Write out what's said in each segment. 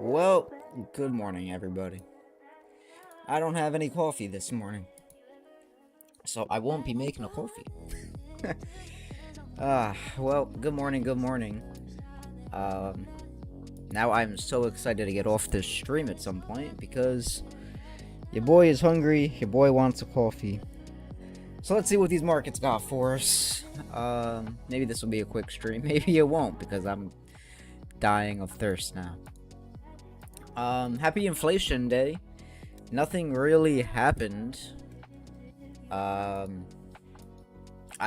Well, good morning, everybody. I don't have any coffee this morning, so I won't be making a coffee. Well, good morning, good morning. Um, Now I'm so excited to get off this stream at some point because your boy is hungry, your boy wants a coffee. So let's see what these markets got for us. Maybe this will be a quick stream, maybe it won't because I'm dying of thirst now. Happy Inflation Day. Nothing really happened. I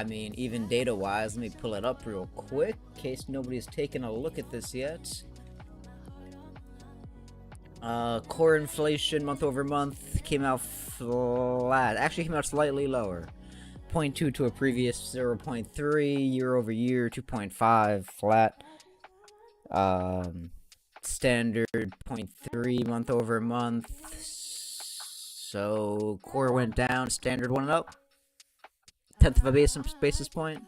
mean, even data-wise, let me pull it up real quick, in case nobody's taken a look at this yet. Core inflation month over month came out flat. Actually came out slightly lower. 0.2 to a previous 0.3, year over year 2.5 flat. Standard 0.3 month over month. So core went down, standard went up. 1/10 of a basis point.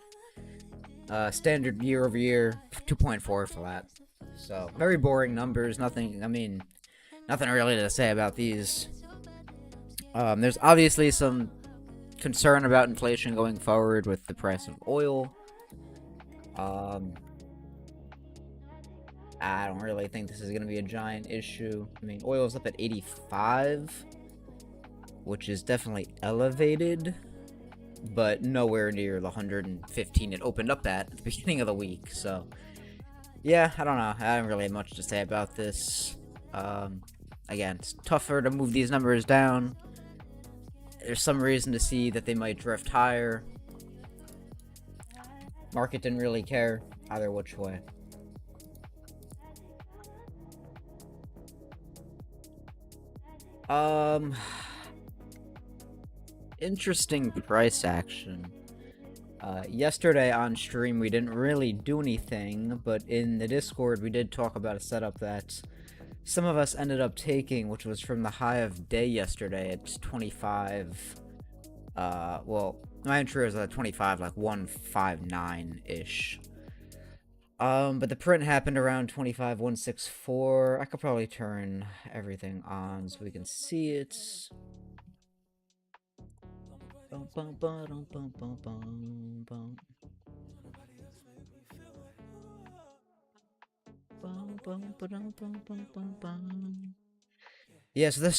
Standard year over year 2.4 flat. So very boring numbers. Nothing. I mean, nothing really to say about these. There's obviously some concern about inflation going forward with the price of oil. I don't really think this is going to be a giant issue. I mean, oil is up at 85, which is definitely elevated, but nowhere near the 115 it opened up at the beginning of the week. So, yeah, I don't know. I don't really have much to say about this. Again, it's tougher to move these numbers down. There's some reason to see that they might drift higher. Market didn't really care either which way. Interesting price action. Yesterday on stream we didn't really do anything, but in the Discord we did talk about a setup that some of us ended up taking, which was from the high of day yesterday at 25. Well, my entry was at 25, like 159-ish. But the print happened around 25,164. I could probably turn everything on so we can see it. Yeah, so the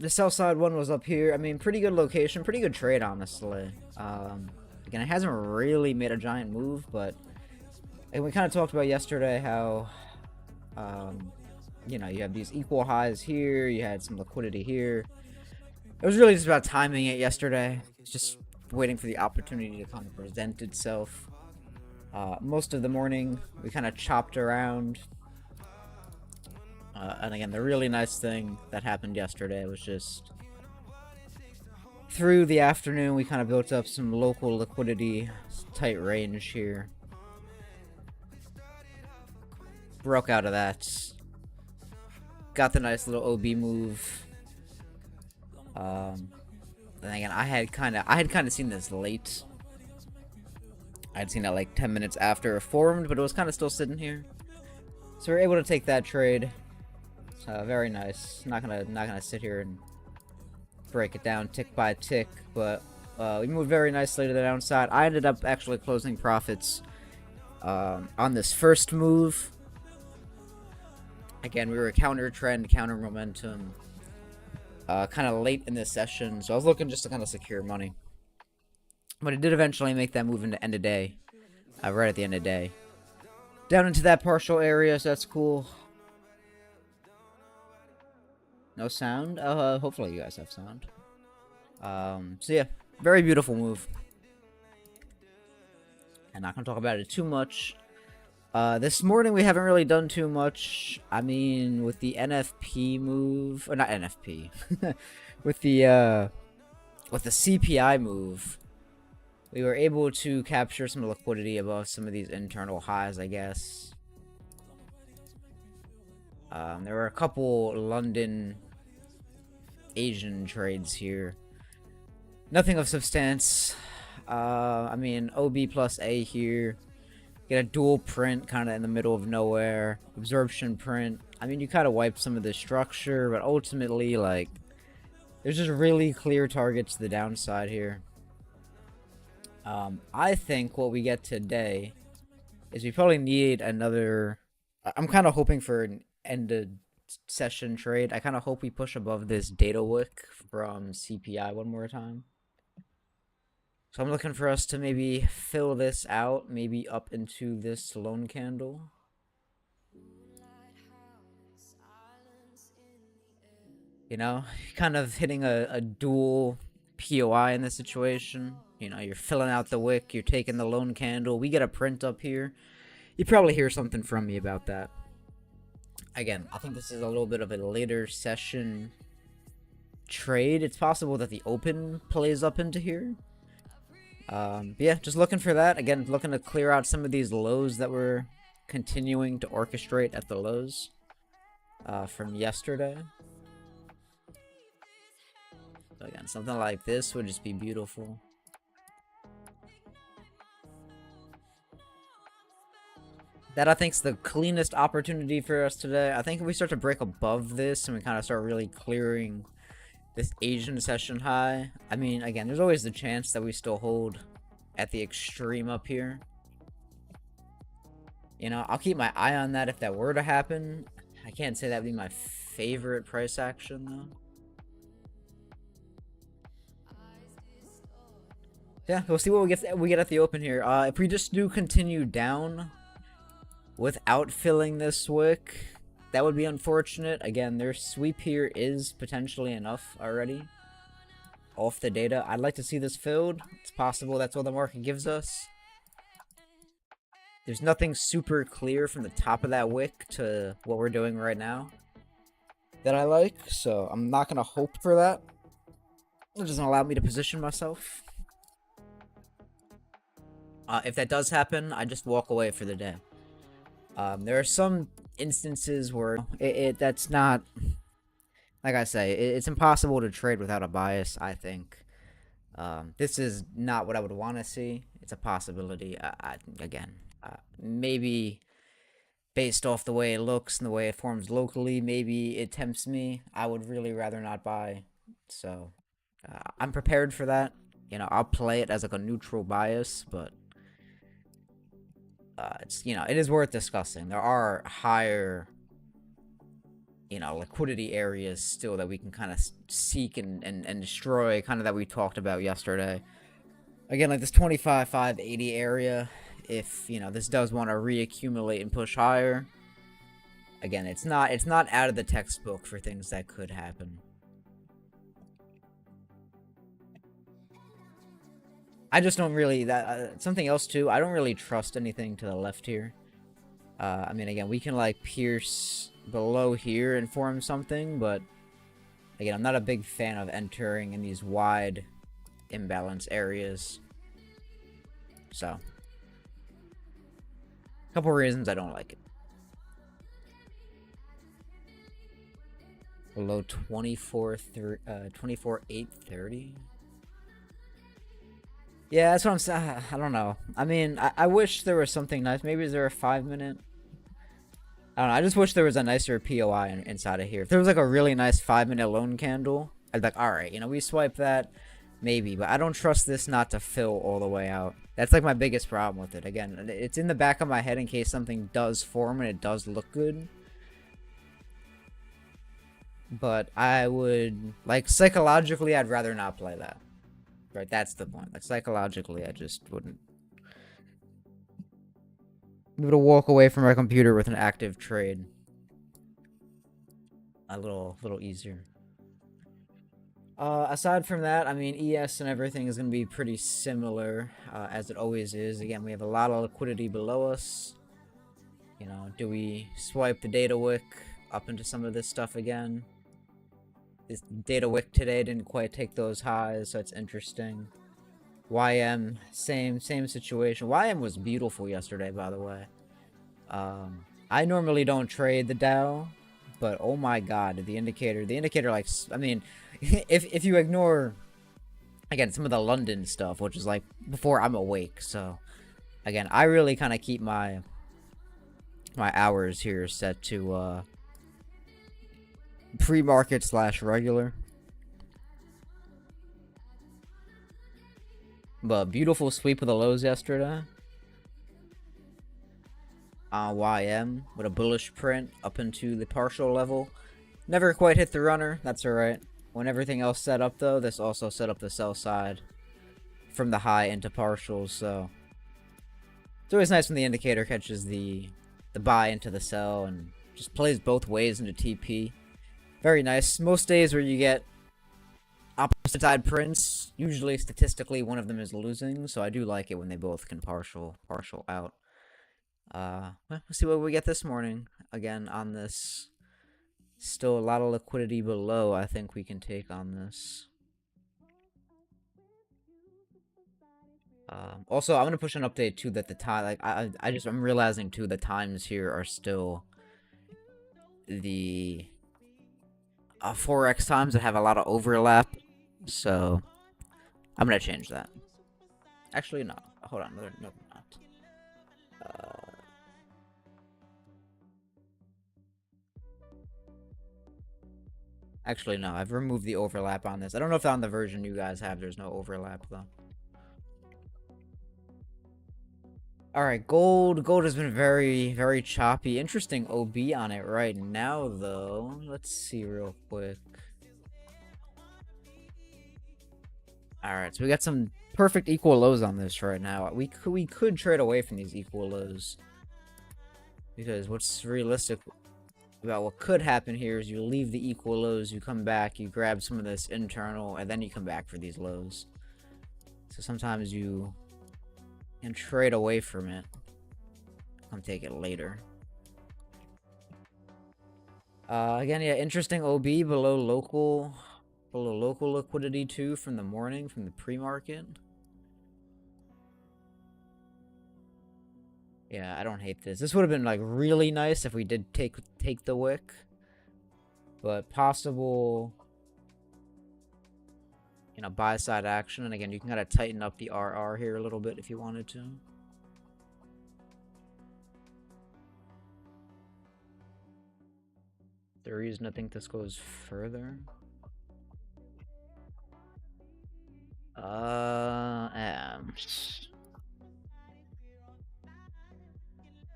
south side one was up here. I mean, pretty good location, pretty good trade, honestly. Again, it hasn't really made a giant move, but and we kind of talked about yesterday how, you know, you have these equal highs here, you had some liquidity here. It was really just about timing it yesterday. It's just waiting for the opportunity to kind of present itself. Most of the morning, we kind of chopped around. And again, the really nice thing that happened yesterday was just through the afternoon, we kind of built up some local liquidity, tight range here. Broke out of that. Got the nice little OB move. Then again, I had kind of seen this late. I'd seen it like 10 minutes after it formed, but it was kind of still sitting here. So we were able to take that trade. Very nice. Not gonna sit here and break it down tick by tick, but we moved very nicely to the downside. I ended up actually closing profits on this first move. Again, we were counter trend, counter momentum, kind of late in this session, so I was looking just to kind of secure money. But it did eventually make that move into end of day, right at the end of day. Down into that partial area, so that's cool. No sound? Hopefully you guys have sound. So yeah, very beautiful move. I'm not gonna talk about it too much. This morning we haven't really done too much. I mean, with the NFP move, or not NFP, with the CPI move, we were able to capture some liquidity above some of these internal highs, I guess. There were a couple London Asian trades here. Nothing of substance. I mean, OB plus A here. Get a dual print kind of in the middle of nowhere. Absorption print. I mean, you kind of wipe some of the structure, but ultimately, like, there's just really clear targets to the downside here. I think what we get today is we probably need another... I'm kind of hoping for an ended session trade. I kind of hope we push above this data wick from CPI one more time. So I'm looking for us to maybe fill this out, maybe up into this lone candle. You know, kind of hitting a dual POI in this situation. You know, you're filling out the wick, you're taking the lone candle. We get a print up here. You probably hear something from me about that. Again, I think this is a little bit of a later session trade. It's possible that the open plays up into here. Yeah, just looking for that. Again, looking to clear out some of these lows that we're continuing to orchestrate at the lows from yesterday. So again, something like this would just be beautiful. That, I think, is the cleanest opportunity for us today. I think if we start to break above this and we kind of start really clearing this Asian session high, I mean, again, there's always the chance that we still hold at the extreme up here. You know, I'll keep my eye on that if that were to happen. I can't say that would be my favorite price action, though. Yeah, we'll see what we get at the open here. If we just do continue down without filling this wick, that would be unfortunate. Again, their sweep here is potentially enough already off the data. I'd like to see this filled. It's possible that's what the market gives us. There's nothing super clear from the top of that wick to what we're doing right now that I like, so I'm not going to hope for that. It doesn't allow me to position myself. If that does happen, I just walk away for the day. There are some instances where that's not, like I say, it's impossible to trade without a bias, I think. This is not what I would want to see. It's a possibility. Again, maybe based off the way it looks and the way it forms locally, maybe it tempts me. I would really rather not buy. So I'm prepared for that. You know, I'll play it as like a neutral bias, but it's, you know, it is worth discussing. There are higher, you know, liquidity areas still that we can kind of seek and destroy, kind of that we talked about yesterday. Again, like this 25,580 area, if, you know, this does want to reaccumulate and push higher. Again, it's not out of the textbook for things that could happen. I just don't really, something else too, I don't really trust anything to the left here. I mean, again, we can like pierce below here and form something, but again, I'm not a big fan of entering in these wide imbalance areas. So, a couple reasons I don't like it. Below 24,830. Yeah, that's what I'm saying. I don't know. I mean, I wish there was something nice. Maybe is there a 5-minute? I don't know. I just wish there was a nicer POI inside of here. If there was like a really nice 5-minute lone candle, I'd be like, all right, you know, we swipe that, maybe. But I don't trust this not to fill all the way out. That's like my biggest problem with it. Again, it's in the back of my head in case something does form and it does look good. But I would, like, psychologically, I'd rather not play that. Right, that's the point. Like, psychologically, I just wouldn't be able to walk away from my computer with an active trade a little easier. Aside from that, I mean, ES and everything is going to be pretty similar, as it always is. Again, we have a lot of liquidity below us. You know, do we swipe the data wick up into some of this stuff again? This data wick today didn't quite take those highs, so it's interesting. YM, same situation. YM was beautiful yesterday, by the way. I normally don't trade the Dow, but oh my god, the indicator, like, I mean, if you ignore, again, some of the London stuff, which is like before I'm awake, so Again, I really kind of keep my hours here set to pre-market slash regular. But beautiful sweep of the lows yesterday. YM with a bullish print up into the partial level. Never quite hit the runner. That's alright. When everything else set up, though, this also set up the sell side from the high into partials. So it's always nice when the indicator catches the buy into the sell and just plays both ways into TP. Very nice. Most days where you get opposite side prints, usually statistically one of them is losing, so I do like it when they both can partial out. Let's see what we get this morning. Again, on this, still a lot of liquidity below. I think we can take on this. Also, I'm gonna push an update too that the time, like I'm realizing too the times here are still the Forex times that have a lot of overlap. So I'm gonna change that. Actually, no. Hold on. No, not. Actually, no. I've removed the overlap on this. I don't know if on the version you guys have, there's no overlap though. All right, gold. Gold has been very, very choppy. Interesting OB on it right now, though. Let's see real quick. All right, so we got some perfect equal lows on this right now. We could trade away from these equal lows because what's realistic about what could happen here is you leave the equal lows, you come back, you grab some of this internal, and then you come back for these lows. So sometimes you can trade away from it. Come take it later. Again, yeah, interesting OB below local liquidity too from the morning, from the pre-market. Yeah, I don't hate this. This would have been like really nice if we did take the wick, but possible, you know, buy side action. And again, you can kind of tighten up the RR here a little bit if you wanted to. The reason I think this goes further.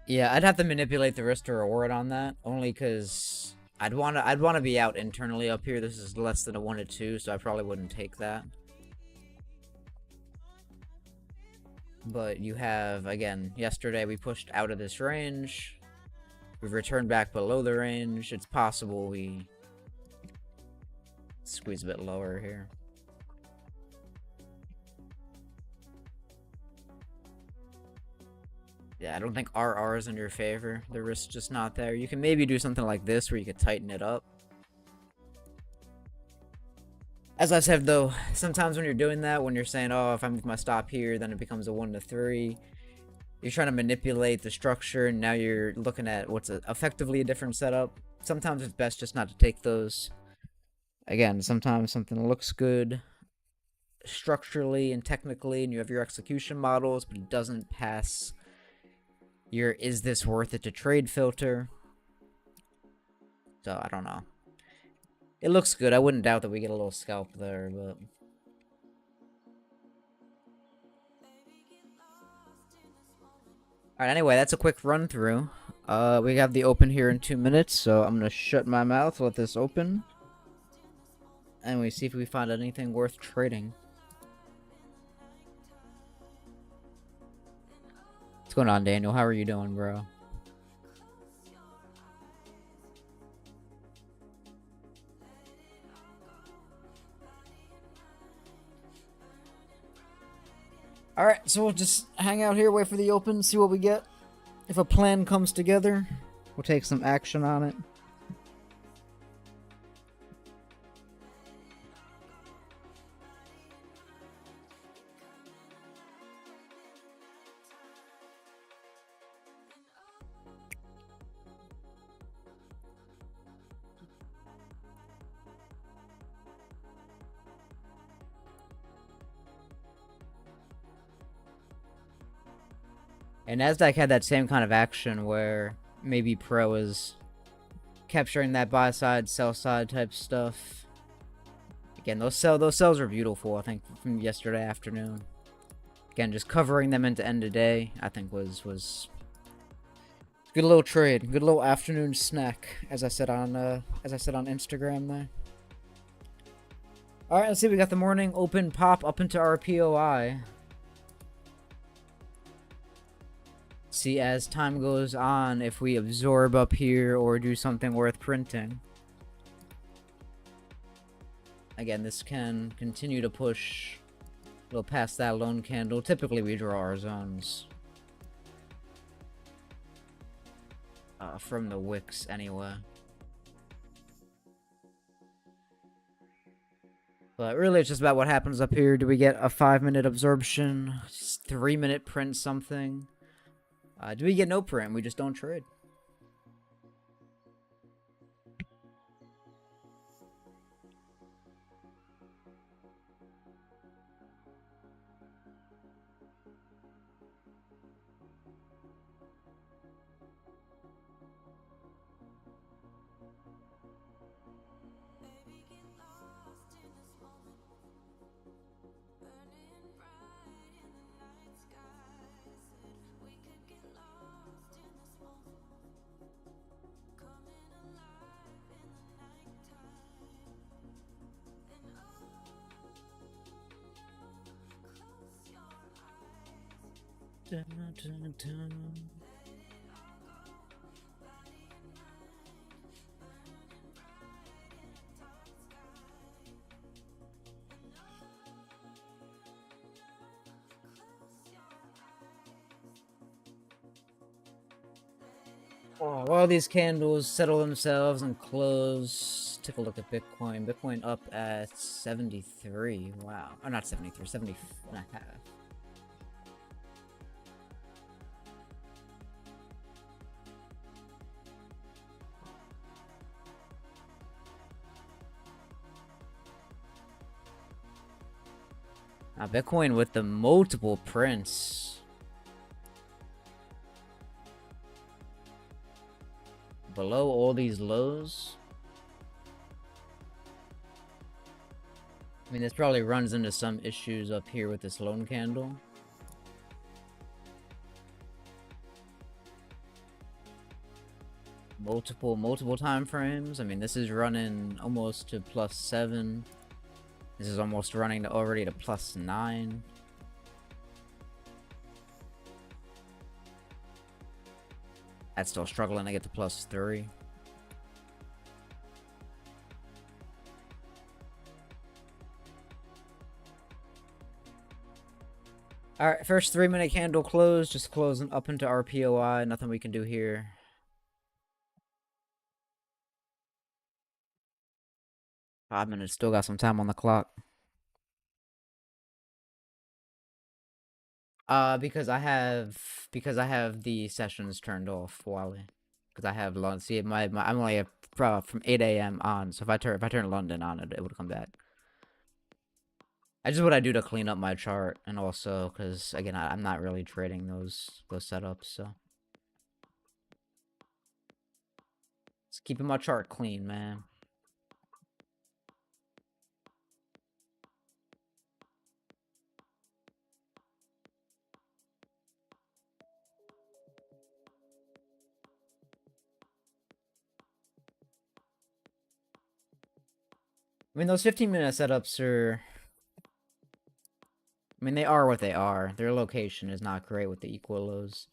Yeah, I'd have to manipulate the risk to reward on that, only because I'd wanna be out internally up here. This is less than a 1 to 2, so I probably wouldn't take that. But you have, again, yesterday we pushed out of this range. We've returned back below the range. It's possible we squeeze a bit lower here. Yeah, I don't think RR is in your favor. The risk's just not there. You can maybe do something like this where you could tighten it up. As I said, though, sometimes when you're doing that, when you're saying, oh, if I move my stop here, then it becomes a 1 to 3. You're trying to manipulate the structure, and now you're looking at what's effectively a different setup. Sometimes it's best just not to take those. Again, sometimes something looks good structurally and technically, and you have your execution models, but it doesn't pass your is this worth it to trade filter. So, I don't know. It looks good. I wouldn't doubt that we get a little scalp there, but... Alright, anyway, that's a quick run through. We have the open here in 2 minutes, so I'm gonna shut my mouth, let this open. And we see if we find anything worth trading. What's going on, Daniel? How are you doing, bro? Alright, so we'll just hang out here, wait for the open, see what we get. If a plan comes together, we'll take some action on it. And Nasdaq had that same kind of action where maybe Pro is capturing that buy side, sell side type stuff. Again, those sells are beautiful. I think from yesterday afternoon. Again, just covering them into end of day, I think was good little trade, good little afternoon snack, as I said on Instagram there. All right, let's see. We got the morning open pop up into RPOI. See, as time goes on, if we absorb up here or do something worth printing. Again, this can continue to push a little past that lone candle. Typically, we draw our zones from the wicks anyway. But really, it's just about what happens up here. Do we get a 5-minute absorption? 3-minute print something? Do we get no print? We just don't trade. Dun, dun, dun. Oh, while these candles settle themselves and close, take a look at Bitcoin. Bitcoin up at 73. Wow. Or not 73, 70 and a half. Now, Bitcoin with the multiple prints. Below all these lows. I mean, this probably runs into some issues up here with this lone candle. Multiple time frames. I mean, this is running almost to +7. This is almost running to already to +9. That's still struggling to get to +3. Alright, first 3-minute candle close. Just closing up into RPOI. Nothing we can do here. Five minutes, still got some time on the clock. Because I have the sessions turned off, Wally. Because I have London. See, I'm only from 8 a.m. on. So if I turn London on, it would come back. I just what I do to clean up my chart, and also because again I'm not really trading those setups, so just keeping my chart clean, man. I mean, those 15-minute setups are. I mean, they are what they are. Their location is not great with the equal lows.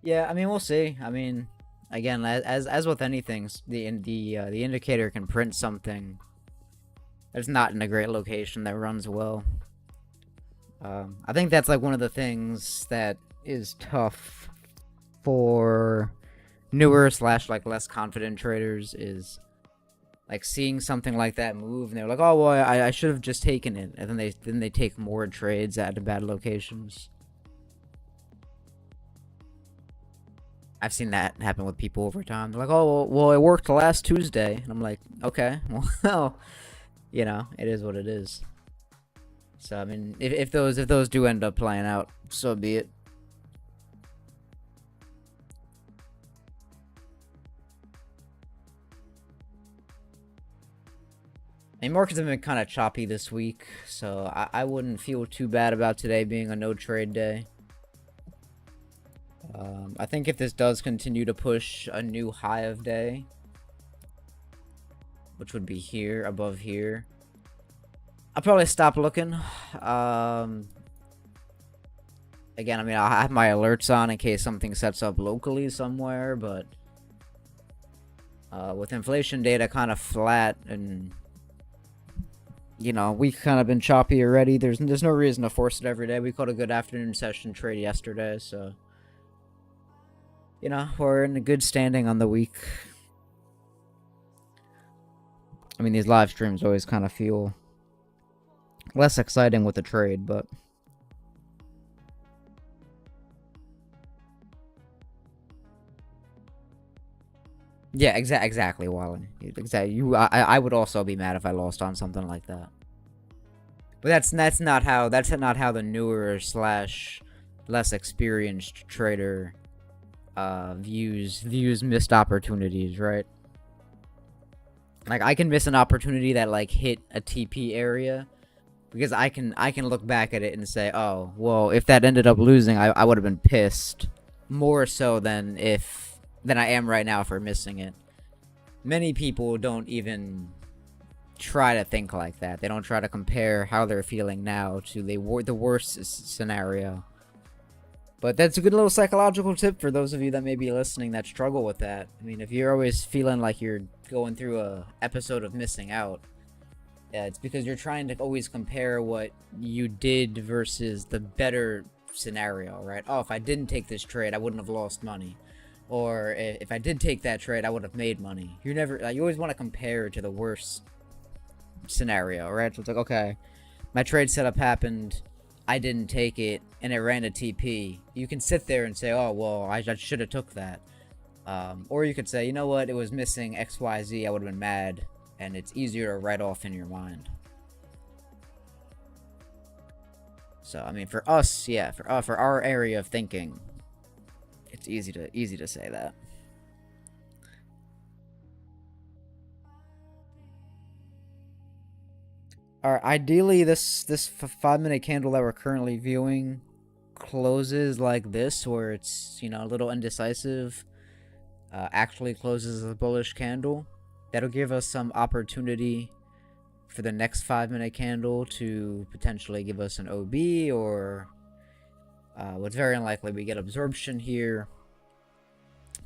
Yeah, I mean, we'll see. I mean, again, as with anything, the indicator can print something that's not in a great location that runs well. I think that's like one of the things that is tough for newer slash like less confident traders is like seeing something like that move and they're like, oh well, I should have just taken it, and then they take more trades at bad locations. I've seen that happen with people over time. They're like, oh well, it worked last Tuesday, and I'm like, okay, well, you know, it is what it is. So I mean, if those do end up playing out, so be it. And markets have been kind of choppy this week, so I wouldn't feel too bad about today being a no trade day. I think if this does continue to push a new high of day, which would be here, above here, I'll probably stop looking. Again, I mean, I have my alerts on in case something sets up locally somewhere, but with inflation data kind of flat and, you know, we've kind of been choppy already, there's no reason to force it every day. We caught a good afternoon session trade yesterday, so, you know, we're in a good standing on the week. I mean, these live streams always kind of feel less exciting with the trade, but yeah, exactly, Wallen. Exactly. I would also be mad if I lost on something like that. But that's not how the newer slash less experienced trader views missed opportunities, right? Like I can miss an opportunity that like hit a TP area because I can look back at it and say, oh well, if that ended up losing, I would have been pissed more so than I am right now for missing it. Many people don't even try to think like that. They don't try to compare how they're feeling now to the worst scenario. But that's a good little psychological tip for those of you that may be listening that struggle with that. I mean, if you're always feeling like you're going through a episode of missing out, it's because you're trying to always compare what you did versus the better scenario, right? Oh, if I didn't take this trade, I wouldn't have lost money. Or if I did take that trade, I would have made money. You always want to compare to the worst scenario, right? So it's like, okay, my trade setup happened, I didn't take it, and it ran a TP. You can sit there and say, oh, well, I should have took that. Or you could say, you know what, it was missing XYZ, I would have been mad, and it's easier to write off in your mind. So, I mean, for us, yeah, for our area of thinking, it's easy to say that. Alright, ideally this 5-minute candle that we're currently viewing closes like this, where it's, you know, a little indecisive. Actually closes a bullish candle. That'll give us some opportunity for the next 5-minute candle to potentially give us an OB, or what's very unlikely, we get absorption here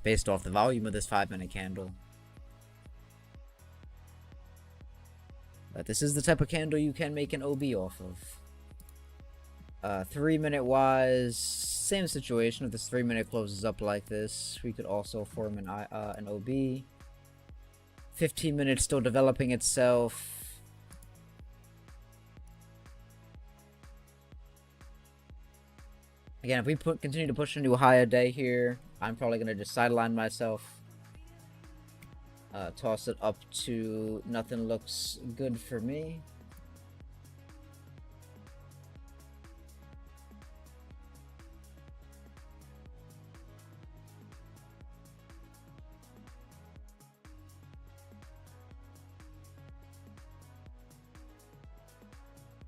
based off the volume of this 5-minute candle. But this is the type of candle you can make an OB off of. 3-minute wise, same situation. If this 3-minute closes up like this, we could also form an OB. 15 minutes still developing itself. Again, if we continue to push into a higher day here, I'm probably going to just sideline myself. Toss it up to nothing looks good for me.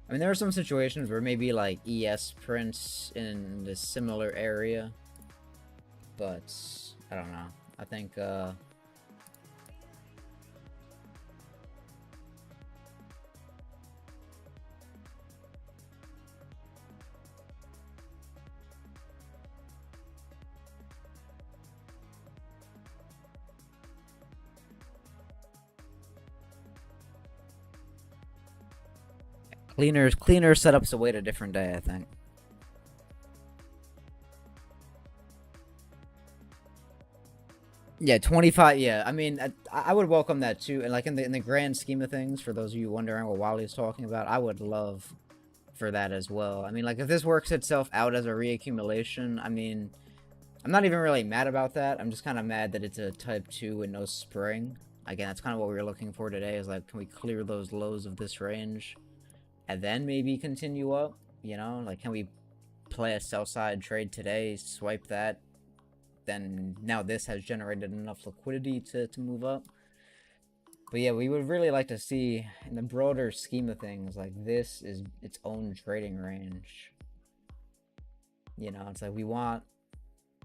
I mean, there are some situations where maybe like ES prints in this similar area, but I don't know. I think Cleaner setups await a different day, I think. Yeah, 25. Yeah, I mean, I would welcome that too. And like in the grand scheme of things, for those of you wondering what Wally's talking about, I would love for that as well. I mean, like if this works itself out as a reaccumulation, I mean, I'm not even really mad about that. I'm just kind of mad that it's a type 2 and no spring. Again, that's kind of what we were looking for today, is like, can we clear those lows of this range and then maybe continue up? You know, like, can we play a sell side trade today, swipe that, then now this has generated enough liquidity to move up. But yeah, we would really like to see, in the broader scheme of things, like this is its own trading range. You know, it's like we want,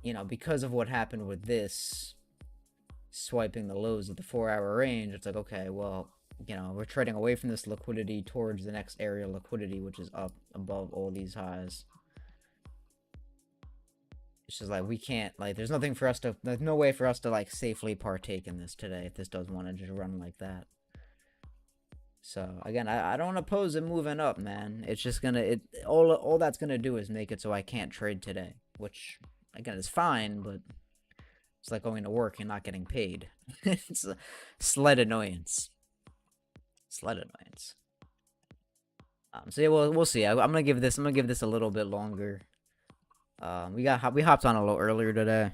you know, because of what happened with this, swiping the lows of the 4-hour range, it's like, okay, well, you know, we're trading away from this liquidity towards the next area liquidity, which is up above all these highs. It's just like we can't, like, there's nothing for us to, there's no way for us to like safely partake in this today if this does want to just run like that. So again, I don't oppose it moving up, man. It's just gonna, all that's gonna do is make it so I can't trade today, which again is fine, but it's like going to work and not getting paid. It's a slight annoyance. Slight annoyance. So yeah, we'll see. I'm gonna give this a little bit longer. We hopped on a little earlier today.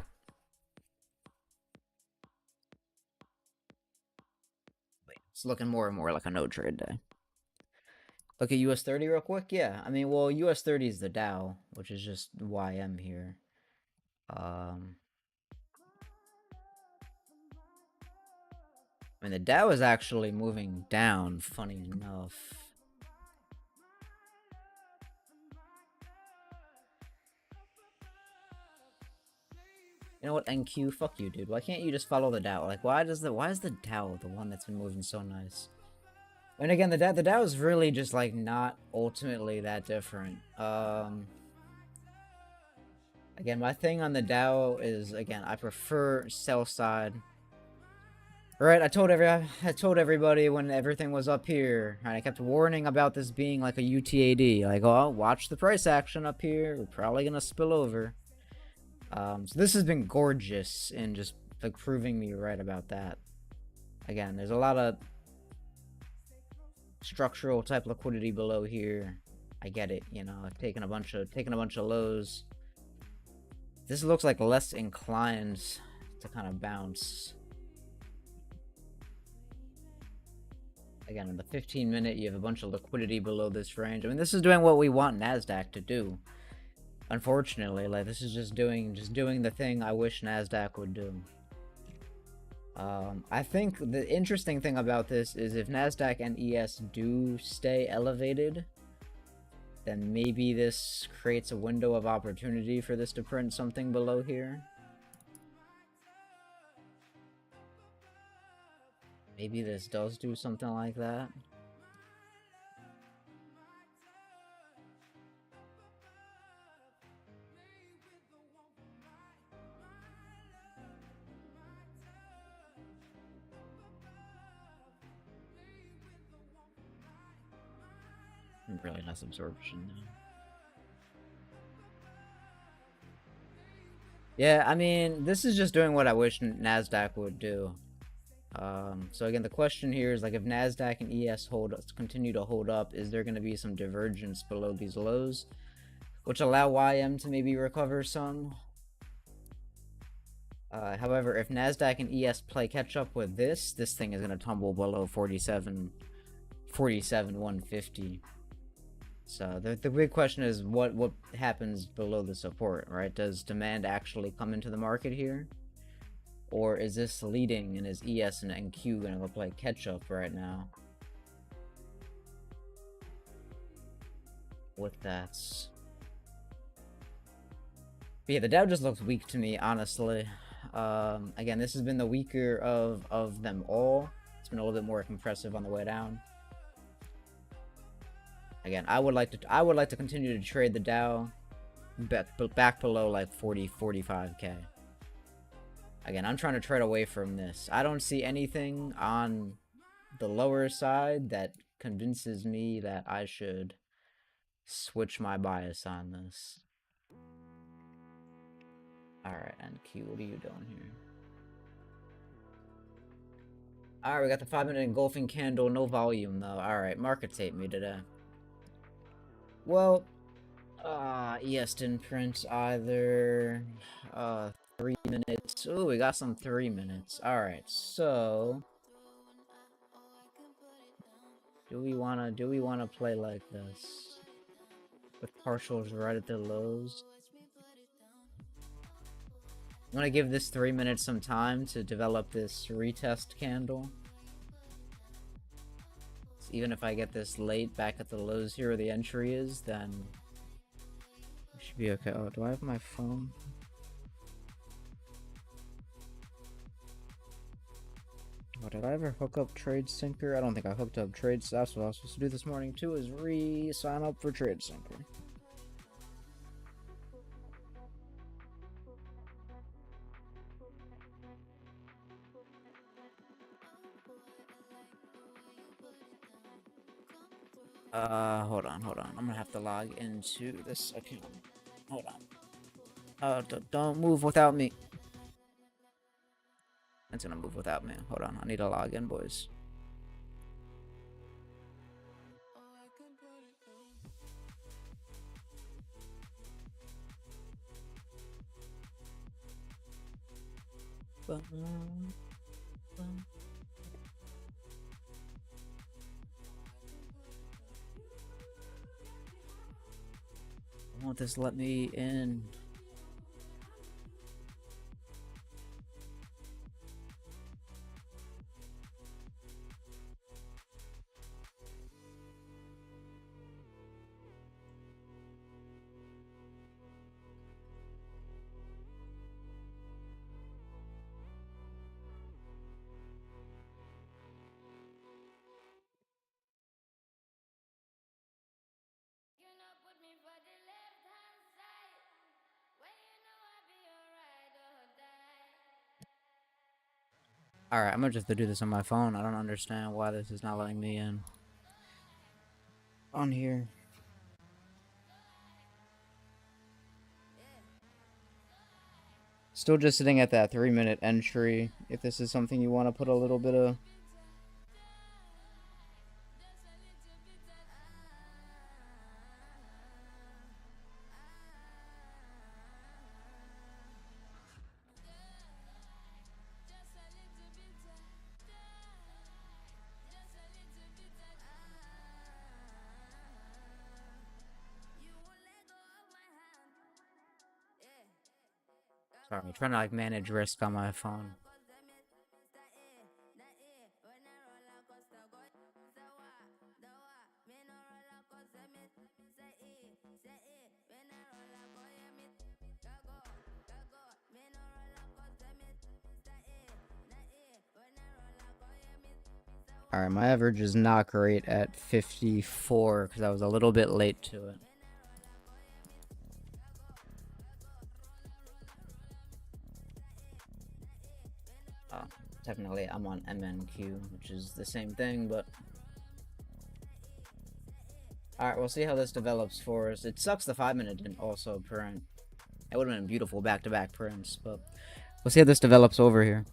It's looking more and more like a no trade day. Look at US 30 real quick. Yeah, I mean, well, US 30 is the Dow, which is just YM here. I mean, the Dow is actually moving down, funny enough. You know what, NQ? Fuck you, dude. Why can't you just follow the Dow? Like, why is the Dow the one that's been moving so nice? And again, the Dow is really just, like, not ultimately that different. Again, my thing on the Dow is, again, I prefer sell side. Right, I told everybody when everything was up here, and I kept warning about this being like a UTAD. Like, oh, watch the price action up here. We're probably gonna spill over. So this has been gorgeous in just like proving me right about that. Again, there's a lot of structural type liquidity below here. I get it, you know, like taking a bunch of lows. This looks like less inclined to kind of bounce. Again, in the 15-minute, you have a bunch of liquidity below this range. I mean, this is doing what we want NASDAQ to do. Unfortunately, like, this is just doing the thing I wish NASDAQ would do. I think the interesting thing about this is if NASDAQ and ES do stay elevated, then maybe this creates a window of opportunity for this to print something below here. Maybe this does do something like that. Really nice absorption now. Yeah, I mean, this is just doing what I wish NASDAQ would do. So again, the question here is like if NASDAQ and ES continue to hold up, is there going to be some divergence below these lows, which allow YM to maybe recover some? However, if NASDAQ and ES play catch up with this thing is going to tumble below 150. So the big question is what happens below the support, right? Does demand actually come into the market here? Or is this leading and is ES and NQ going to play catch up right now? With that. But yeah, the Dow just looks weak to me, honestly. Again, this has been the weaker of them all. It's been a little bit more compressive on the way down. Again, I would like to continue to trade the Dow back below like 45k. Again, I'm trying to trade away from this. I don't see anything on the lower side that convinces me that I should switch my bias on this. Alright, NQ, what are you doing here? Alright, we got the 5-minute engulfing candle, no volume though. Alright, market tape me today. Well, ES didn't print either. 3 minutes. Ooh, we got some 3 minutes. Alright, so do we wanna play like this? With partials right at the lows? I'm gonna give this 3 minutes some time to develop this retest candle. So even if I get this late back at the lows here where the entry is, then it should be okay. Oh, do I have my phone? Oh, did I ever hook up TradeSync? I don't think I hooked up TradeSync. That's what I was supposed to do this morning too, is re-sign up for TradeSync. Hold on. I'm gonna have to log into this account. Hold on. Don't move without me. It's gonna move without me. Hold on, I need to log in, boys. Won't this let me in? Alright, I'm gonna just do this on my phone. I don't understand why this is not letting me in. On here. Still just sitting at that 3-minute entry. If this is something you want to put a little bit of... Sorry, I'm trying to like manage risk on my phone. Alright, my average is not great at 54 because I was a little bit late to it. Technically, I'm on MNQ, which is the same thing, but... Alright, we'll see how this develops for us. It sucks the 5-minute didn't also print. It would have been beautiful back-to-back prints, but... We'll see how this develops over here.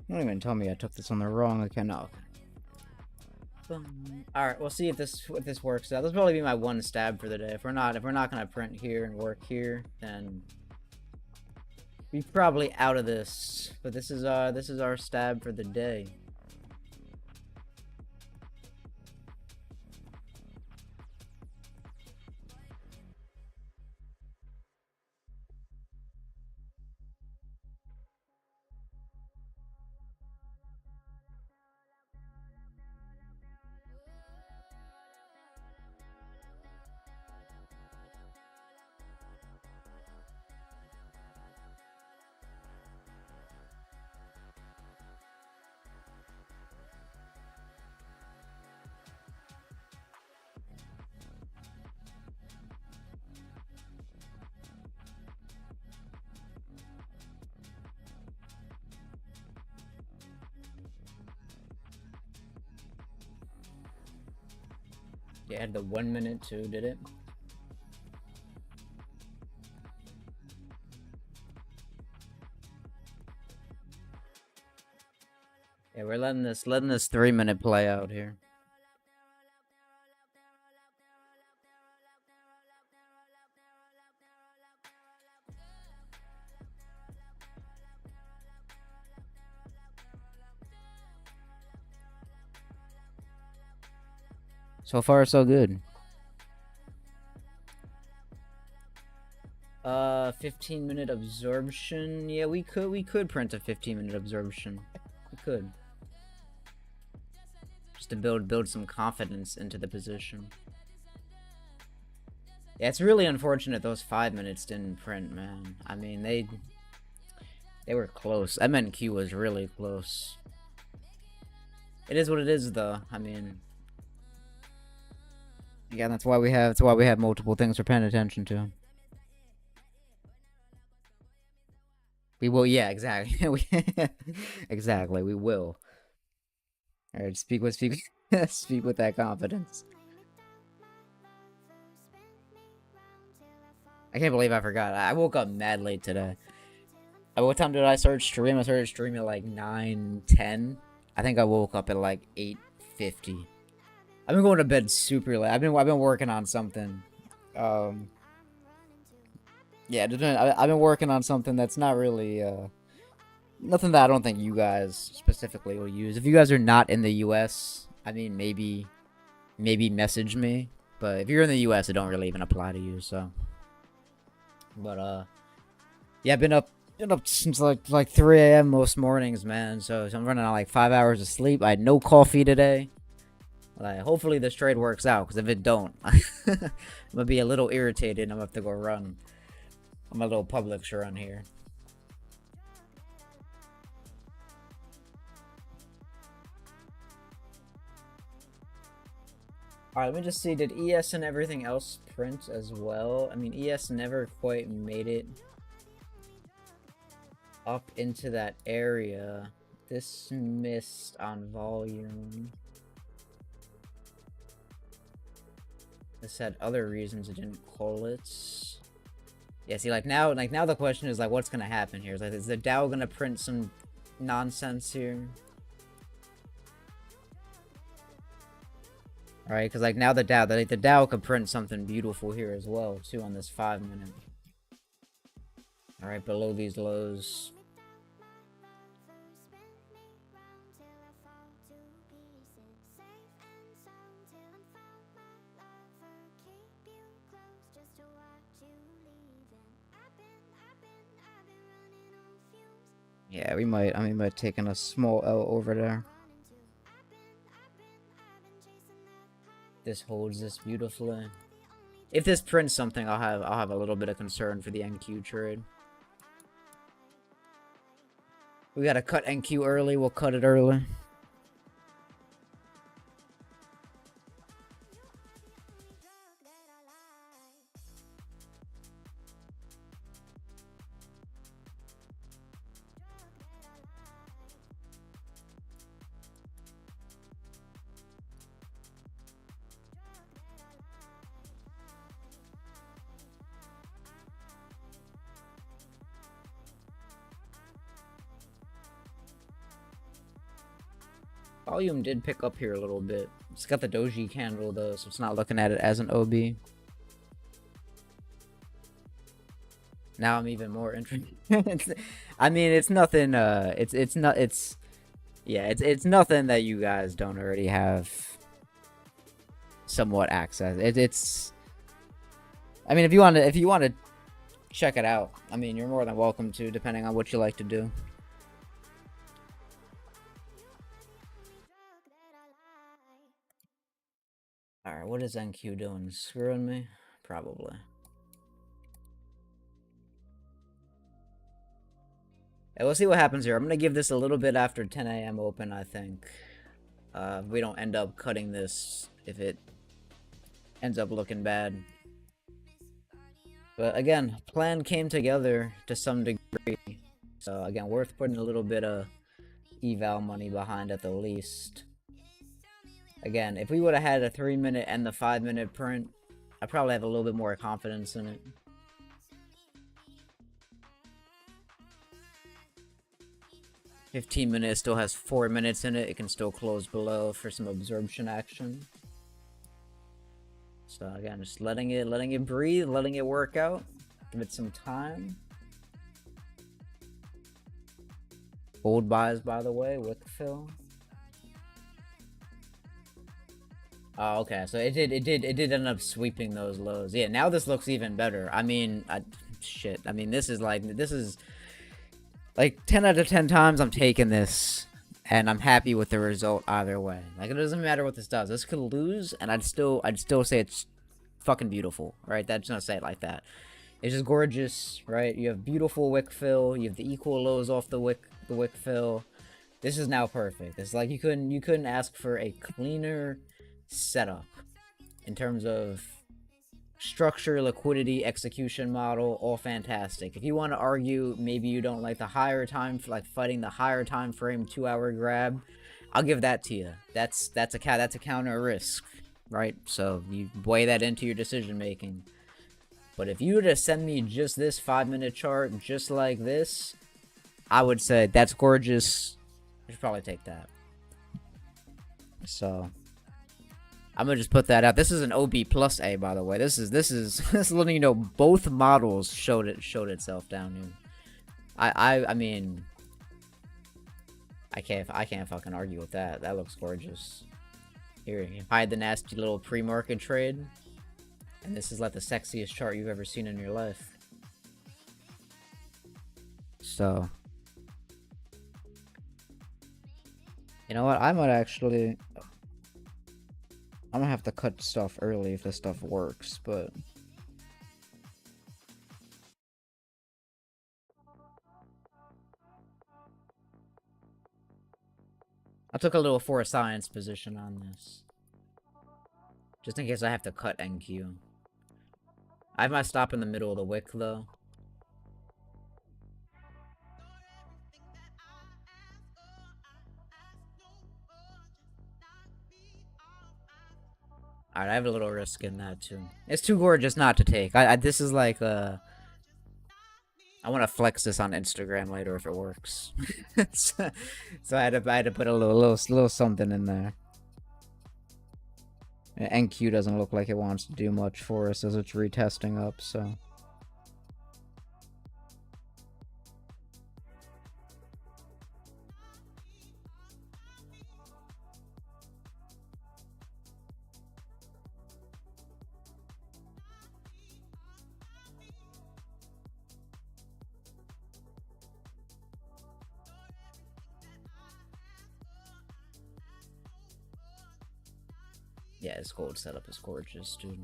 Don't even tell me I took this on the wrong account. No. Alright, we'll see if this works out. This will probably be my one stab for the day. If we're not gonna print here and work here, then we're probably out of this. But this is our stab for the day. Yeah, it had the 1 minute too, did it? Yeah, we're letting this 3 minute play out here. So far, so good. 15-minute absorption. Yeah, we could print a 15-minute absorption. We could. Just to build some confidence into the position. Yeah, it's really unfortunate those 5 minutes didn't print, man. I mean, they were close. MNQ was really close. It is what it is, though. I mean, yeah, that's why we have multiple things we're paying attention to. We will, yeah, exactly. Exactly, we will. All right, speak with speak with that confidence. I can't believe I forgot. I woke up mad late today. What time did I start streaming? I started streaming at like 9:10. I think I woke up at like 8:50. I've been going to bed super late. I've been working on something. Yeah, I've been working on something that's not really nothing that I don't think you guys specifically will use. If you guys are not in the US, I mean maybe message me. But if you're in the US, it don't really even apply to you. So, but yeah, I've been up since like 3 a.m. most mornings, man. So I'm running on like 5 hours of sleep. I had no coffee today. Like, hopefully this trade works out, because if it don't, I'm gonna be a little irritated and I'm gonna have to go run. I'm a little Publix run here. Alright, let me just see, did ES and everything else print as well? I mean, ES never quite made it up into that area. This missed on volume. This had other reasons it didn't call it. Yeah, see, like now the question is like, what's gonna happen here? Is the Dow gonna print some nonsense here? Alright, because like now the Dow could print something beautiful here as well too on this 5 minute. Alright, below these lows. Yeah, we might taking a small L over there. This holds this beautifully. If this prints something, I'll have a little bit of concern for the NQ trade. We gotta cut NQ early, we'll cut it early. Volume did pick up here a little bit. It's got the doji candle though, so it's not looking at it as an OB. Now I'm even more interested. I mean, it's nothing. It's nothing that you guys don't already have somewhat access. It's. I mean, if you want to check it out, I mean, you're more than welcome to, depending on what you like to do. Alright, what is NQ doing? Screwing me? Probably. Yeah, we'll see what happens here. I'm gonna give this a little bit after 10 a.m. open, I think. We don't end up cutting this if it ends up looking bad. But again, plan came together to some degree. So again, worth putting a little bit of eval money behind at the least. Again, if we would have had a 3-minute and the 5-minute print, I probably have a little bit more confidence in it. $15 still has 4 minutes in it. It can still close below for some absorption action. So again, just letting it breathe, letting it work out. Give it some time. Hold buys, by the way, wick fill. Oh, okay. So it did end up sweeping those lows. Yeah, now this looks even better. I mean, shit. I mean, this is like 10 out of 10 times I'm taking this, and I'm happy with the result either way. Like, it doesn't matter what this does. This could lose, and I'd still say it's fucking beautiful, right? That's gonna say it like that. It's just gorgeous, right? You have beautiful wick fill. You have the equal lows off the wick fill. This is now perfect. It's like you couldn't ask for a cleaner setup in terms of structure, liquidity, execution model, all fantastic. If you want to argue maybe you don't like the higher time, like fighting the higher time frame 2-hour grab, I'll give that to you. That's a counter risk, right? So you weigh that into your decision making. But if you were to send me just this 5-minute chart, just like this, I would say that's gorgeous. I should probably take that. So I'm gonna just put that out. This is an OB plus A, by the way. This is letting you know both models showed itself down here. I mean, I can't fucking argue with that. That looks gorgeous. Here, you hide the nasty little pre-market trade, and this is like the sexiest chart you've ever seen in your life. So, you know what? I might actually. I'm gonna have to cut stuff early if this stuff works, but I took a little for science position on this, just in case I have to cut NQ. I have my stop in the middle of the wick though. Alright, I have a little risk in that too. It's too gorgeous not to take. This is like I want to flex this on Instagram later if it works. so I had to put a little something in there. And NQ doesn't look like it wants to do much for us as it's retesting up, so. Yeah, this gold setup is gorgeous, dude.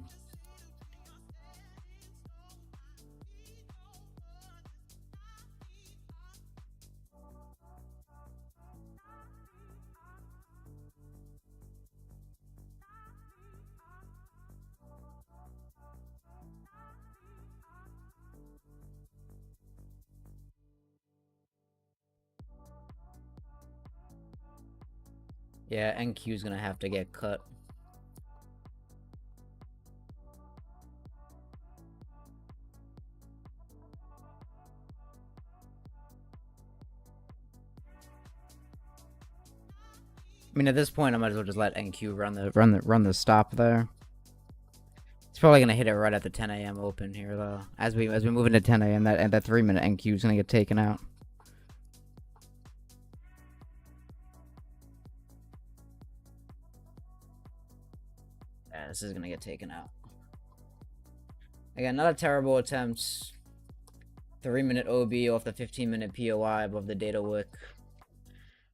Yeah, NQ's gonna have to get cut. I mean, at this point, I might as well just let NQ run the stop there. It's probably gonna hit it right at the 10 a.m. open here, though. As we move into 10 a.m., that 3-minute NQ is gonna get taken out. Yeah, this is gonna get taken out. Again, not a terrible attempt. 3-minute OB off the 15-minute POI above the data wick.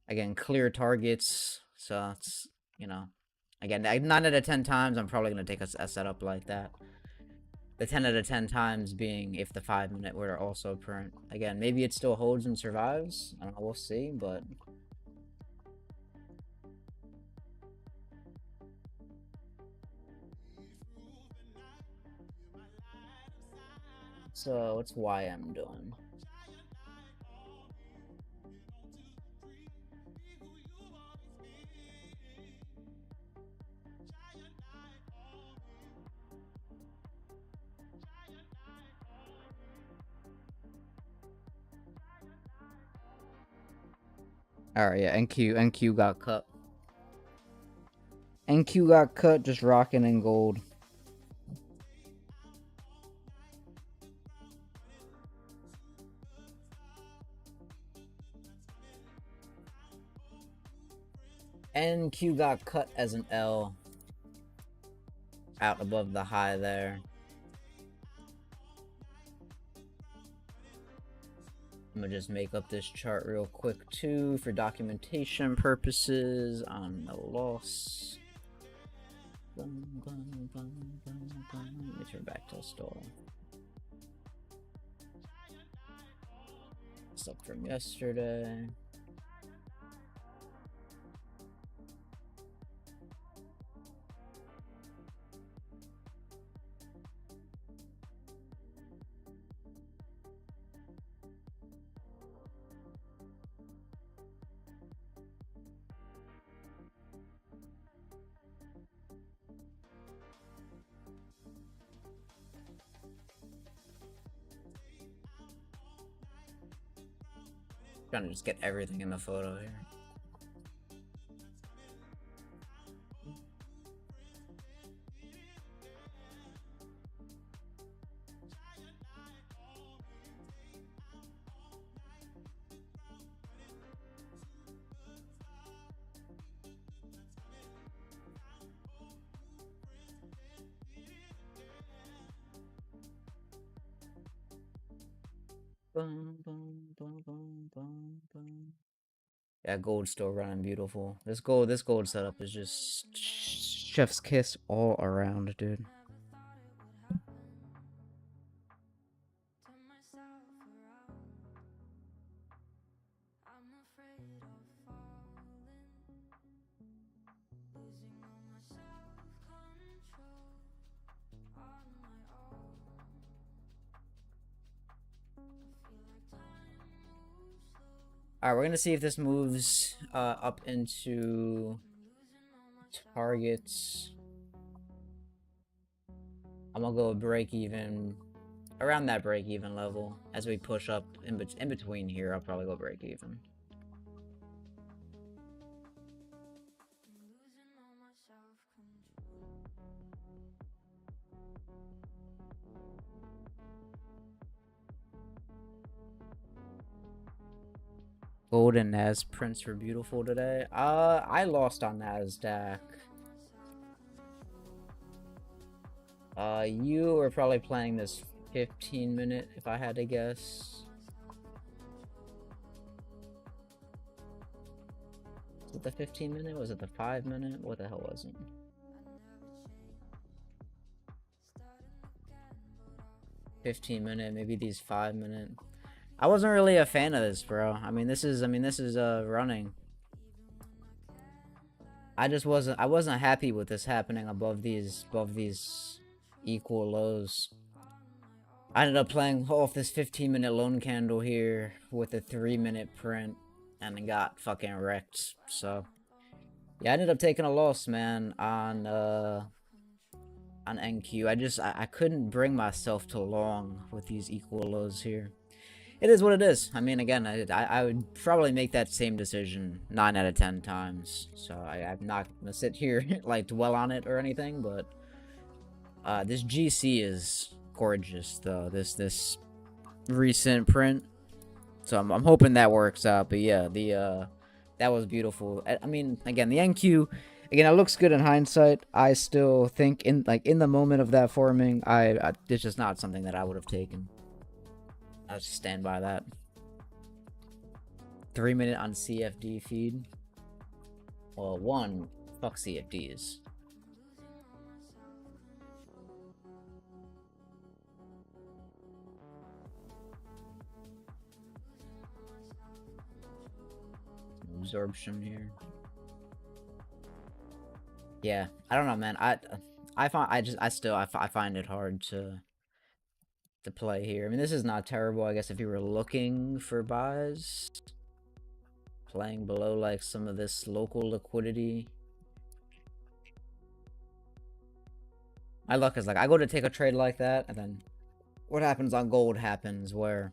Again, clear targets. So it's, you know, again, 9 out of 10 times, I'm probably going to take a setup like that. The 10 out of 10 times being if the 5-minute were to also print. Again, maybe it still holds and survives. I don't know, we'll see, but. So, what's YM doing? Alright, yeah, NQ got cut. NQ got cut, just rocking in gold. NQ got cut as an L. Out above the high there. I'm gonna just make up this chart real quick too for documentation purposes on the loss. Let me turn back to stall. Stuff from yesterday. Trying to just get everything in the photo here. Yeah, gold's still running beautiful. This gold setup is just chef's kiss all around, dude. Alright, we're gonna see if this moves up into targets. I'm gonna go break even around that break even level. As we push up in between here, I'll probably go break even. Gold and Nas prints were beautiful today. I lost on Nasdaq. You were probably playing this 15-minute, if I had to guess. Was it the 15-minute? Was it the 5-minute? What the hell was it? $15-minute, maybe these 5-minute. I wasn't really a fan of this, bro. I mean, this is running. I wasn't happy with this happening above these equal lows. I ended up playing off this 15-minute lone candle here with a 3-minute print and got fucking wrecked. So yeah, I ended up taking a loss, man, on NQ. I couldn't bring myself to long with these equal lows here. It is what it is. I mean, again, I would probably make that same decision 9 out of 10 times. So I'm not gonna sit here like dwell on it or anything, but this GC is gorgeous though. This recent print. So I'm hoping that works out. But yeah, that was beautiful. I mean, again, the NQ, again, it looks good in hindsight. I still think in the moment of that forming, it's just not something that I would have taken. I'll just stand by that. 3-minute on CFD feed. Well, one, fuck CFDs. Absorption here. Yeah, I don't know, man. I find it hard to play here. I mean, this is not terrible, I guess, if you were looking for buys. Playing below, like, some of this local liquidity. My luck is, like, I go to take a trade like that, and then what happens on gold happens, where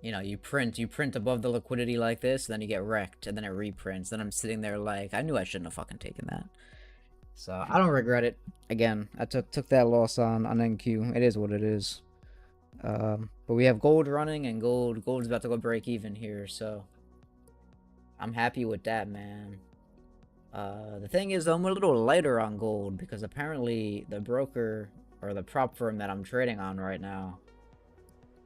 You know, you print above the liquidity like this, then you get wrecked, and then it reprints. Then I'm sitting there like, I knew I shouldn't have fucking taken that. So I don't regret it. Again, I took that loss on NQ. It is what it is. But we have gold running, and gold's about to go break even here, so I'm happy with that, man. The thing is, I'm a little lighter on gold because apparently the broker or the prop firm that I'm trading on right now,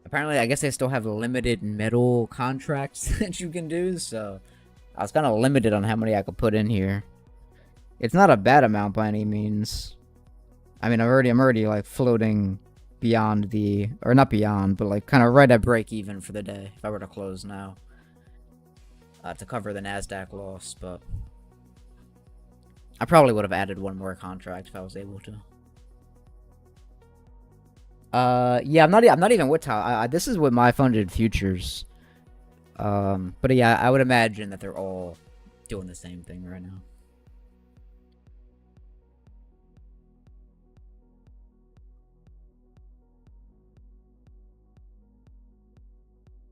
apparently I guess they still have limited metal contracts that you can do, so I was kind of limited on how many I could put in here. It's not a bad amount by any means. I mean, I'm already like floating beyond the, or not beyond, but like kind of right at break even for the day if I were to close now, to cover the Nasdaq loss. But I probably would have added one more contract if I was able to. Yeah, I'm not even with Tal. This is with my funded futures. But yeah, I would imagine that they're all doing the same thing right now.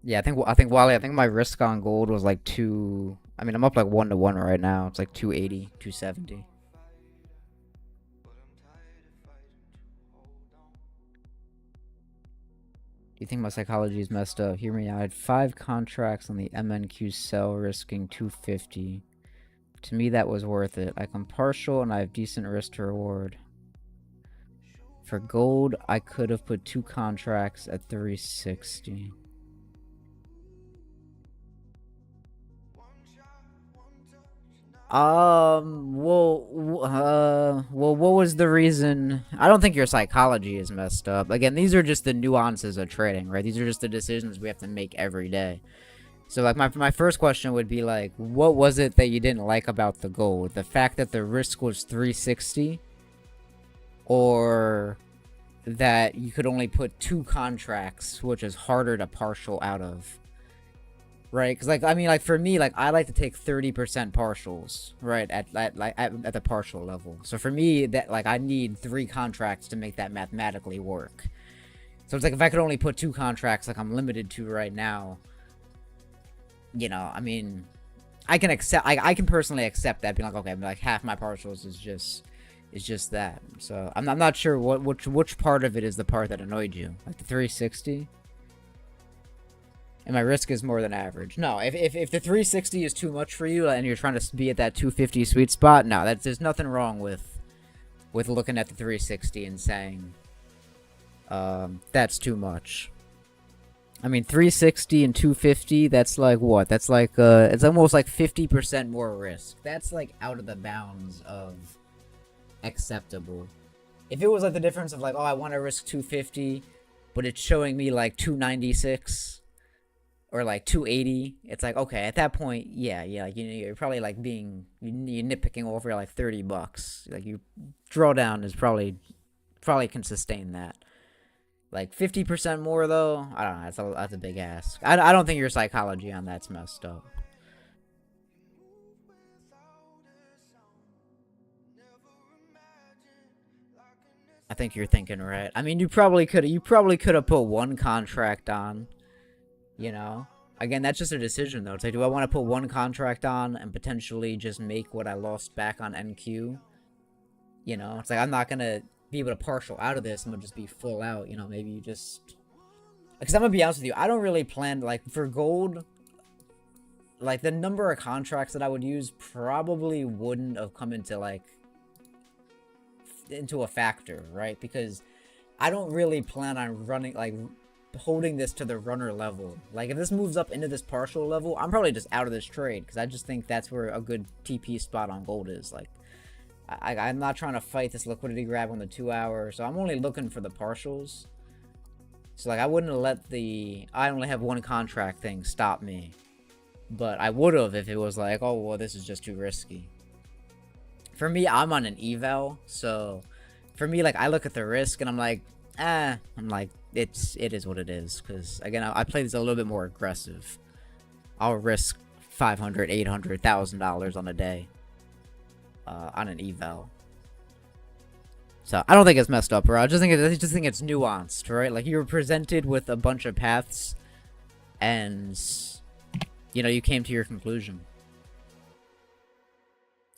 Yeah, I think Wally, I think my risk on gold was like two. I mean, I'm up like 1-to-1 right now. It's like 280, 270. Do you think my psychology is messed up? Hear me out. I had 5 contracts on the MNQ sell, risking 250. To me, that was worth it. I come partial and I have decent risk to reward. For gold, I could have put 2 contracts at 360. Well, what was the reason? I don't think your psychology is messed up. Again, these are just the nuances of trading, right? These are just the decisions we have to make every day. So, like, my first question would be, like, what was it that you didn't like about the gold? The fact that the risk was 360? Or that you could only put 2 contracts, which is harder to partial out of? Right, because, like, I mean, like, for me, like, I like to take 30% partials, right, at the partial level. So for me, that, like, I need 3 contracts to make that mathematically work. So it's like, if I could only put 2 contracts, like I'm limited to right now, you know, I mean, I can accept, I can personally accept that, being like, okay, like, half my partials is just that. So I'm not sure which part of it is the part that annoyed you, like the 360. And my risk is more than average. No, if the 360 is too much for you and you're trying to be at that 250 sweet spot, no, there's nothing wrong with looking at the 360 and saying, that's too much. I mean, 360 and 250, that's like what? That's like, it's almost like 50% more risk. That's like out of the bounds of acceptable. If it was like the difference of like, oh, I want to risk 250, but it's showing me like 296. Or like 280, it's like, okay, at that point, yeah, like, you know, you're probably like you're nitpicking over like $30. Like, your drawdown is probably can sustain that. Like 50% more though, I don't know, that's a big ask. I don't think your psychology on that's messed up. I think you're thinking right. I mean, you probably could have put 1 contract on. You know? Again, that's just a decision, though. It's like, do I want to put 1 contract on and potentially just make what I lost back on NQ? You know? It's like, I'm not going to be able to partial out of this. I'm going to just be full out. You know, maybe you just... Because I'm going to be honest with you, I don't really plan, like, for gold, like, the number of contracts that I would use probably wouldn't have come into, like, into a factor, right? Because I don't really plan on running, like, holding this to the runner level. Like, if this moves up into this partial level, I'm probably just out of this trade, because I just think that's where a good TP spot on gold is. Like, I'm not trying to fight this liquidity grab on the 2 hour, so I'm only looking for the partials. So, like, I wouldn't have let the I only have 1 contract thing stop me. But I would have if it was like, oh, well, this is just too risky. For me, I'm on an eval, so for me, like, I look at the risk and I'm like, I'm like, it is what it is. Because, again, I play this a little bit more aggressive. I'll risk $500, $800, $1,000 on a day on an eval. So I don't think it's messed up, bro. I just think it's nuanced, right? Like, you were presented with a bunch of paths, and you know, you came to your conclusion.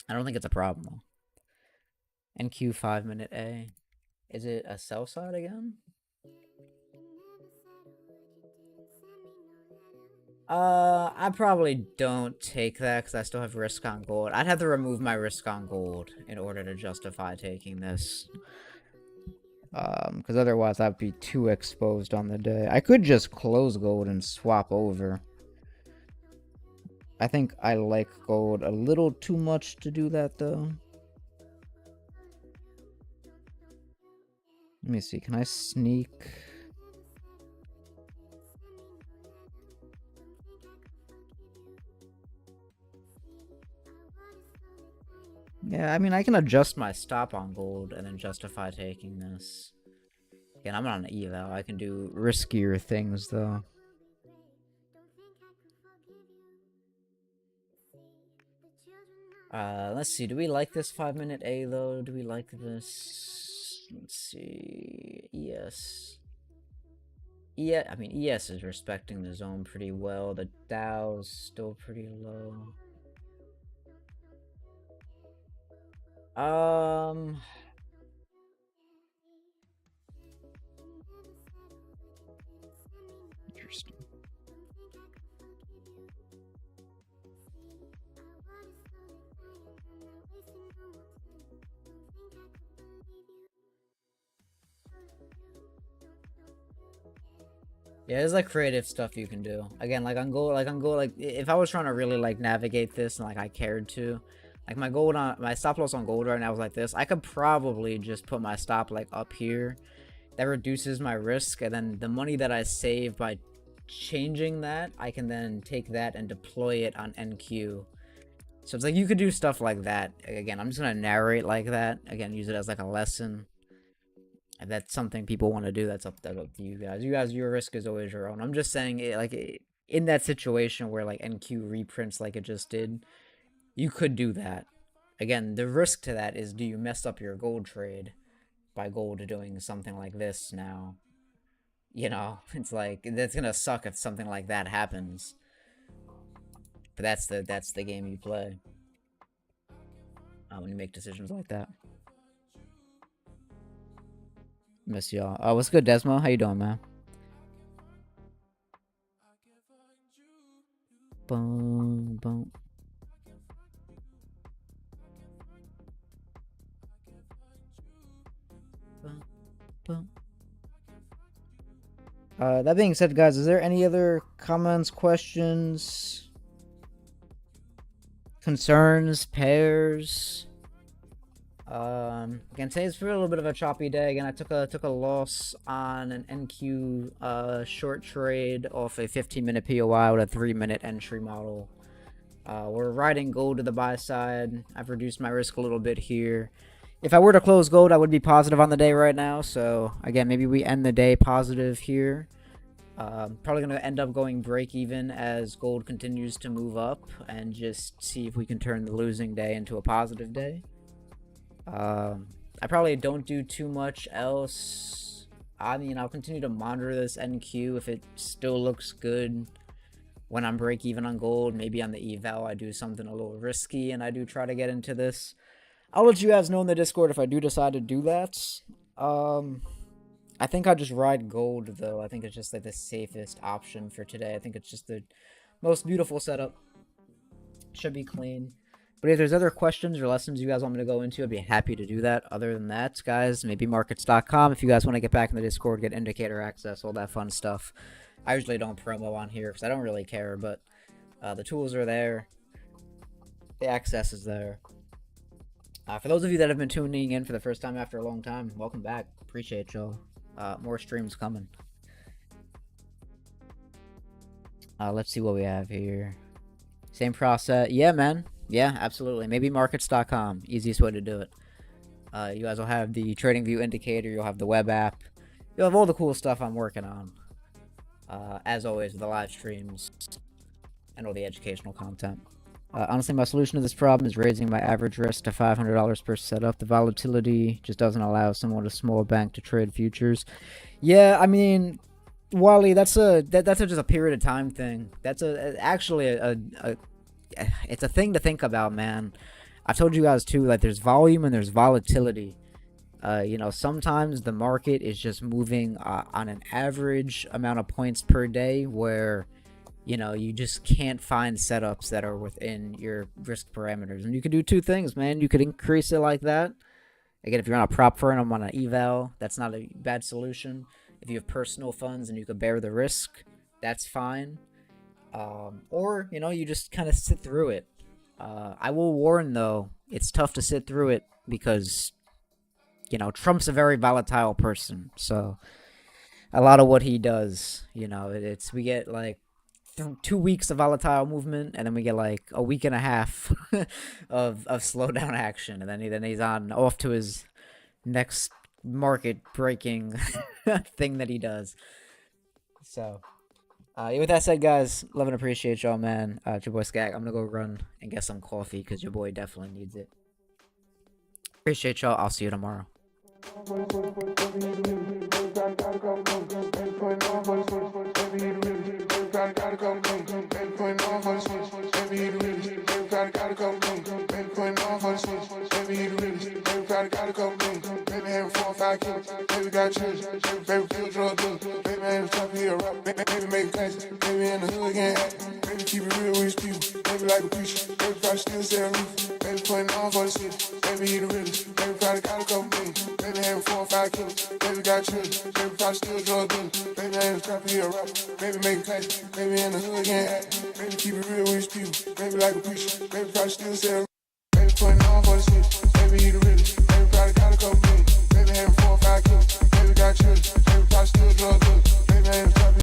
I don't think it's a problem though. NQ 5-minute A. Is it a sell side again? I probably don't take that because I still have risk on gold. I'd have to remove my risk on gold in order to justify taking this. Because otherwise I'd be too exposed on the day. I could just close gold and swap over. I think I like gold a little too much to do that though. Let me see, can I sneak? Yeah, I mean, I can adjust my stop on gold and then justify taking this. Again, I'm not on eval. I can do riskier things, though. Let's see. Do we like this 5-minute A, though? Do we like this? Let's see. ES. Yeah, I mean, ES is respecting the zone pretty well. The Dow's still pretty low. Interesting. Yeah, there's like creative stuff you can do. Again, like on gold, like if I was trying to really like navigate this and like I cared to, like my stop loss on gold right now is like this. I could probably just put my stop like up here. That reduces my risk, and then the money that I save by changing that, I can then take that and deploy it on NQ. So it's like you could do stuff like that. Again, I'm just gonna narrate like that. Again, use it as like a lesson. If that's something people want to do, that's up to you guys. Your risk is always your own. I'm just saying, in that situation where like NQ reprints like it just did, you could do that. Again, the risk to that is, do you mess up your gold trade by gold doing something like this now? You know, it's like, that's gonna suck if something like that happens. But that's the game you play when you make decisions like that. Miss y'all. What's good, Desmo? How you doing, man? Boom, boom. Boom, boom. That being said, guys, is there any other comments, questions, concerns, pairs? Again, today's a little bit of a choppy day. Again, I took a loss on an NQ short trade off a 15-minute POI with a 3-minute entry model. We're riding gold to the buy side. I've reduced my risk a little bit here. If I were to close gold, I would be positive on the day right now. So again, maybe we end the day positive here. Probably going to end up going break even as gold continues to move up, and just see if we can turn the losing day into a positive day. I probably don't do too much else. I mean, I'll continue to monitor this NQ. If it still looks good when I'm break even on gold, maybe on the eval I do something a little risky and I do try to get into this. I'll let you guys know in the Discord if I do decide to do that. I think I'll just ride gold though. I think it's just like the safest option for today. I think it's just the most beautiful setup. Should be clean. But if there's other questions or lessons you guys want me to go into, I'd be happy to do that. Other than that, guys, maybe markets.com. If you guys want to get back in the Discord, get indicator access, all that fun stuff. I usually don't promo on here because I don't really care, but the tools are there. The access is there. For those of you that have been tuning in for the first time after a long time, welcome back. Appreciate y'all. More streams coming. Let's see what we have here. Same process. Yeah, man. Yeah, absolutely. Maybe markets.com. Easiest way to do it. You guys will have the TradingView indicator. You'll have the web app. You'll have all the cool stuff I'm working on. As always, with the live streams and all the educational content. Honestly, my solution to this problem is raising my average risk to $500 per setup. The volatility just doesn't allow someone with a small bank to trade futures. Yeah, I mean, Wally, that's just a period of time thing. That's actually a it's a thing to think about, man. I've told you guys too, like there's volume and there's volatility. Sometimes the market is just moving on an average amount of points per day where, you just can't find setups that are within your risk parameters. And you can do two things, man. You could increase it like that. Again, if you're on a prop firm, I'm on an eval. That's not a bad solution. If you have personal funds and you could bear the risk, that's fine. Or, you just kind of sit through it. I will warn, though, it's tough to sit through it because, Trump's a very volatile person. So a lot of what he does, we get like 2 weeks of volatile movement, and then we get like a week and a half of slowdown action, and then he's off to his next market breaking thing that he does. So with that said, guys, love and appreciate y'all, man. It's your boy Skag. I'm gonna go run and get some coffee because your boy definitely needs it. Appreciate y'all. I'll see you tomorrow. Baby having 4 or 5 kids, baby got children, baby feel drug dealer, baby ain't top of here, rock, baby make classic, baby in the hood again, baby keep it real with his people, baby like a preacher, baby probably still selling roof, baby putting on for the city, baby he the realest, baby probably got a couple million, baby having 4 or 5 kids, baby got children, baby probably still drug dealer, baby ain't top of here, rock, baby make classic, baby in the hood again, baby keep it real with his people, baby like a preacher, baby probably still selling roof, baby putting on for the city, baby he the realest, baby probably got a couple million, baby having 4 or 5 kids, baby got children.